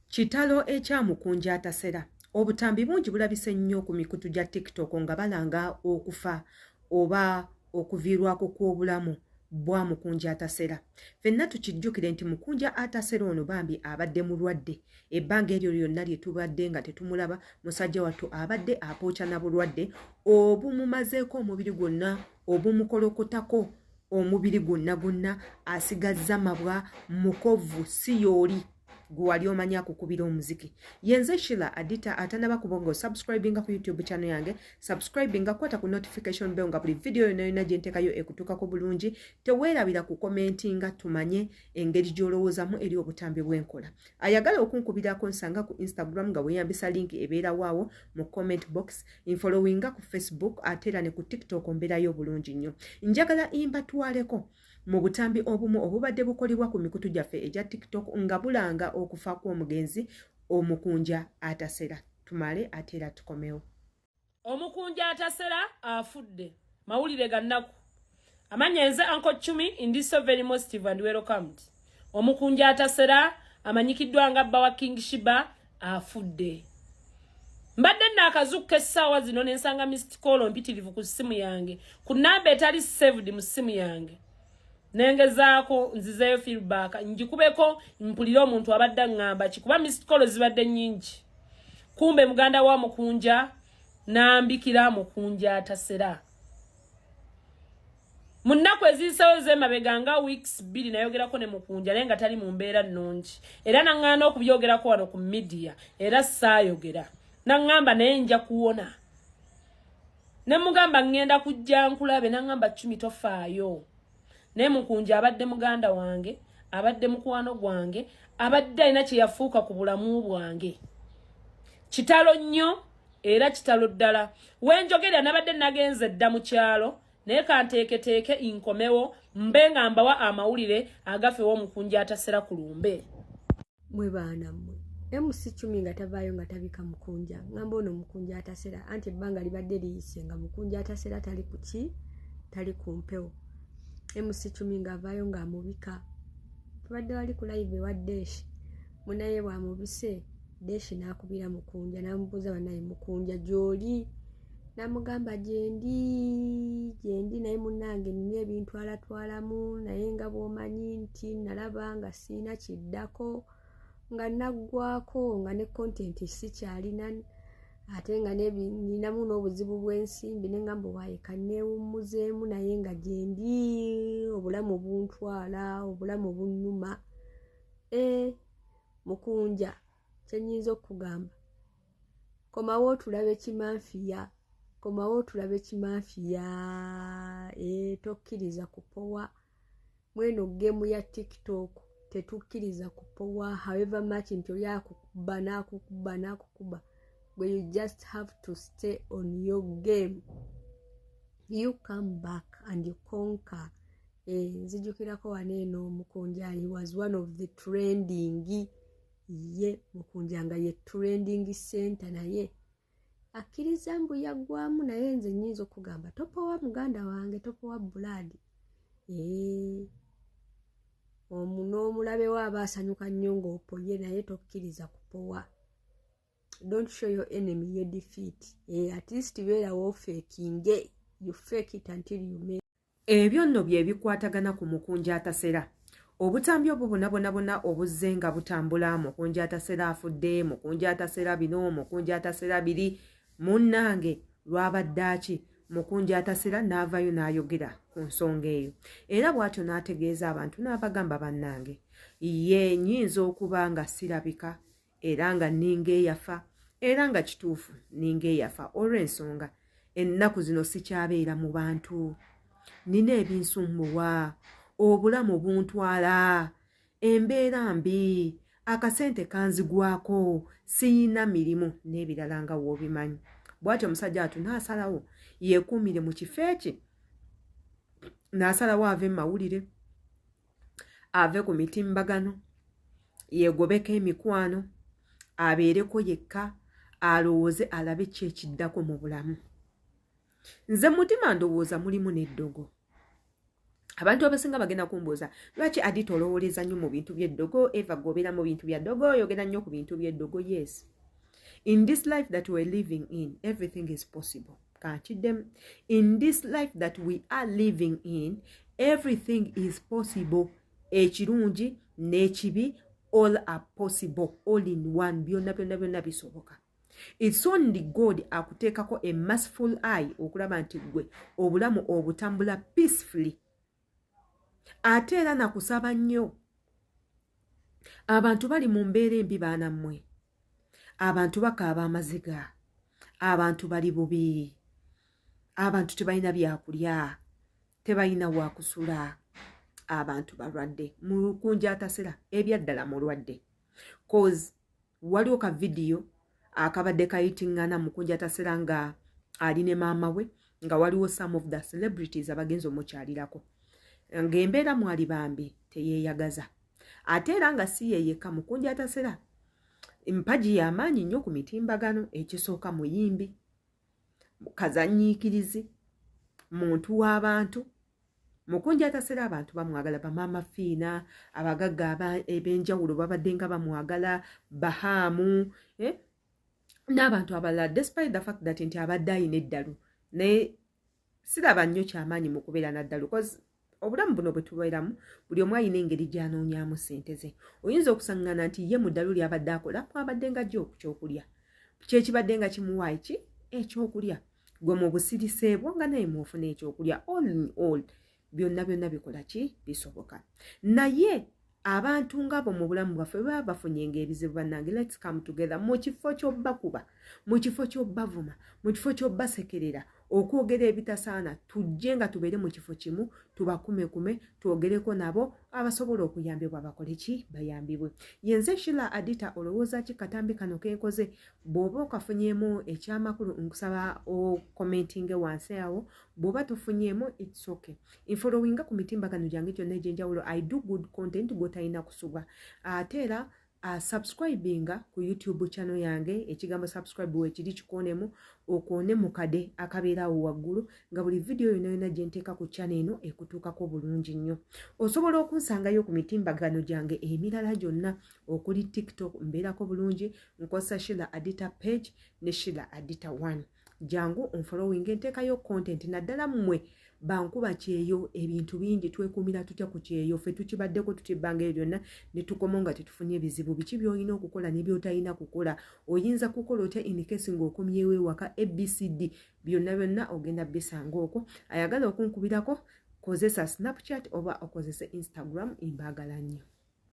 Kitalo ekyamukunja atasera. Obutambi bungi bulabise nnyo ku mikutu gya TikTok nga balanga okufa oba okuviirwako kw'obulamu bwa mukunja atasera. Ffenna tukijjukire nti mukunja atasera ono bambi abadde mulwadde. Ebbanga eryo lyonna lye tubadde nga tetumulaba, musajja wattu abadde apookya na bulwadde obumumazeeko omubiri gwonna, obumukolokotako omubiri gwonna, asigazza mabwa, mukovu si yooli gwali omanya kukubira omuziki. Yenze Sheila Adita atanaba kubongo subscribinga ku YouTube channel yange, subscribinga kwata ku notification bell nga buli video yonna gye ntekayo ekutukako bulungi, teweerabira ku commentinga tumanye engeri gy'olowoozamu eri obutambi bw'enkola. Ayagala okunkubirako nsanga ku Instagram nga weeyambisa link ebeera waawo mu comment box, infollowinga ku Facebook ate era ne ku TikTok mbeerayo bulungi nnyo. Njagala imbatwaleko mu butambi obumu obubadde bukolebwa ku mikutu gyaffe egya TikTok nga bulanga okufa kw'omugenzi omukunja atasera. Tumale ate era tukomewo. Omukunja atasera afudde. Mawulire ga nnaku. Amanya nze Uncle Chumi in this so very positive and welcomed. Omukunja atasera amanyikiddwa nga bba wa King Shiba afudde. Mbadde nakazuka essaawa zino ne nsanga missed call mpitirivu ku simu yange. Ku namba etali saved mu simu yange. Nengezaako nzizeyo feedback njikubeko mpulira omuntu abadde ngamba kikuba missed call zibadde nyingi. Kumbe muganda wa mukunja nambikira mukunja atasera. Munnaku ezisewo z'emabega nga weeks 2 nayogerako ne mukunja naye nga tali mu mbeera nnungi. Era naŋŋaana okubyogerako wano ku media era saayogera. Naŋŋamba naye nja kuwona. Ne mugamba ngenda kujja nkulabe naŋŋamba Chumi tofaayo. Ne mukunja abadde muganda wange, abadde mukwano gwange, abadde alina kye yafuuka ku bulamu bwange. Kitalo nnyo era kitalo ddala. Wenjogera nabadde nagenze dda mu kyalo, naye kanteeketeeke inkomewo mbe nga mbawa amawulire agafe w'omukunja atasera ku lumbe. Mwe baana mmwe. MC Chumi nga tavaayo nga tabika mukunja. Ngamba ono mukunja atasera anti ebbanga libadde liyise nga mukunja atasera tali ku ki, tali ku mpewo. MC Chumi nga avaayo nga amubika. Tubadde wali ku live ewa Deshi. Munaye bw'amubise, Deshi n'akubira mukunja n'amubuuza banaye mukunja gy'oli. N'amugamba gyendi naye munnange nina ebintu alatwalamu naye nga bw'omanyi nti nalaba nga siina kiddako nga naggwako nga ne content sikyalina ate nga ninamu n'obuzibu bw'ensimbi ne ngamba waaye kanneewummuzeemu naye nga gyendi obulamu buntwala obulamu bunnuma. Mukunja kyennyinza okugamba komawo tulabe kimanfiya, komawo tulabe kimanfiya. Tokkiriza kupowa mweno gemu ya TikTok tetukkiriza kupowa however much nti oli akukuba n'akukuba. You just have to stay on your game. You come back and you conquer. Nzijukirako waneeno mukunja he was one of the trending. Ye mukunja nga ye trending center naye. Akkiriza mbu yaggwamu naye nze nnyinza okugamba topowa muganda wange, topowa blood. N'omulabewo aba asanyuka nnyo ng'opoye naye tokkiriza kupowa. Don't show your enemy your defeat. At least beerawo faking. You fake it until you make. Ebyo nno bye bikwatagana ku mukunja atasera. Obutambi obwo bonna obuzze nga butambula, mukunja atasera afudde, mukunja atasera bino, mukunja atasera biri. Munnange lwabadde ki? Mukunja atasera n'avaayo n'ayogera ku nsonga eyo. Era bw'atyo n'ategeeza abantu n'abagamba bannange. Ye nnyinza okuba nga sirabika era nga ninga eyafa era nga kituufu ninga eyafa olw'ensonga ennaku zino sikyabeera mu bantu. Nina ebinsumbuwa, obulamu buntwala, embeera mbi, akasente kanzigwako, siyina mirimu n'ebirala nga w'obimanyi. Bw'atyo omusajja atu n'asalawo yeekuumire mu kifo eki, n'asalawo ave mu mawulire, ave ku mitimbagano, yeegobeko emikwano, abeereko yekka, alowooze alabe ki ekiddako mu bulamu. Nze mutima ndowooza mulimu n'eddogo. abantu abasinga bagenda kumbuuza lwaki Adita olowoleza nnyo mu bintu by'eddogo, Eva gobera mu bintu by'eddogo, oyogera nnyo ku bintu by'eddogo. Yes, in this life that we're living in, everything is possible. In this life that we are living in, everything is possible. Ekirungi n'ekibi, all are possible, all in one. Byonna bisoboka. It's only God akuteekako a merciful eye okulaba nti gwe obulamu obutambula peacefully. Ate era nakusaba nnyo abantu bali mu mbeera embi baanammwe, abantu bakaaba amaziga, abantu bali bubi, abantu tebalina byakulya, tebalina wakusula, abantu balwadde mu kunjatasera ebyaddala mulwadde. Cause waliwo ka video akabadde kayitingana mu kunjatasera nga ali ne maama we, nga waliwo some of the celebrities abagenzi omukyalirako, ng'embeera mwali bambi teyeeyagaza. Ate era nga si ye yekka mu kunjatasera, mpagi y'amaanyi nnyo ku mitimbagano. Ekisooka muyimbi, kazanyiikirizi, muntu w'abantu. Mu kunjatasera abantu bamwagala, bamaama Fiina, abagagga eb'enjawulo babadde nga bamwagala, Bahaamu, n'abantu abalala, despite the fact that nti abadde ayina eddalu, naye siraba nnyo kyamaanyi mu kubeera naddalu. Cause obulamu buno bwe tubeeramu, buli omu ayina engeri gy'anoonyaamu ssente ze. Oyinza okusaŋŋana nti ye mu ddalu ly'abadde akola mwabadde nga jjo kyokulya, kyekibadde nga kimuwa ekyokulya, gwe mu busirise bwo nga naye mwofuna ekyokulya. All in all, byonna bikola ki? Bisoboka. Naye abantu ngabo mu bulamu bwaffe baba bafunye ng'ebizibu bannange. Let's come together mu kifo ky'obbakuba, mu kifo ky'obbavuma, mu kifo ky'obbasekerera, okwogera ebitasaana, tujje nga tubeere mu kifo kimu, tubakume, twogereko nabo abasobola okuyambibwa bakole ki? Bayambibwe. Yenze Sheila Adita, olowooza ki katambi kano kenkoze? Bw'oba okafunyeemu ekyamakulu nkusaba okomentinge wansi awo. Bw'oba tofunyeemu, it's okay. Infollowinga ku mitimbagano gyange gyonna egy'enjawulo. I do good content gw'otalina kusuba. Ate era subscribinga ku YouTube channel yange, ekigambo subscribe wekiri kikonemu, okone mu kade akabeerawo waggulu, nga buli video yonna gye nteeka ku channel eno ekutuukako bulungi nnyo. Osobola okunsangayo ku mitimbagano gyange emirala gyonna, okuli TikTok mbeerako bulungi, nkozesa Sheila Adita page ne Sheila Adita 1. Jangu onfollowing, nteekayo content naddala mmwe bankuba kyeyo, ebintu bingi twekumira tutya ku kyeyo, ffe tukibaddeko tukibbanga ebyo byonna ne tukoma nga tetufunye ebizibu. Biki by'olina okukola ne by'otalina kukola? Oyinza kukola otya in case ng'okomyewo ewaka? ABCD byonna ogenda bisanga okwo. Ayagala okunkubirako, kozesa Snapchat oba okozese Instagram, imbaagala nnyo.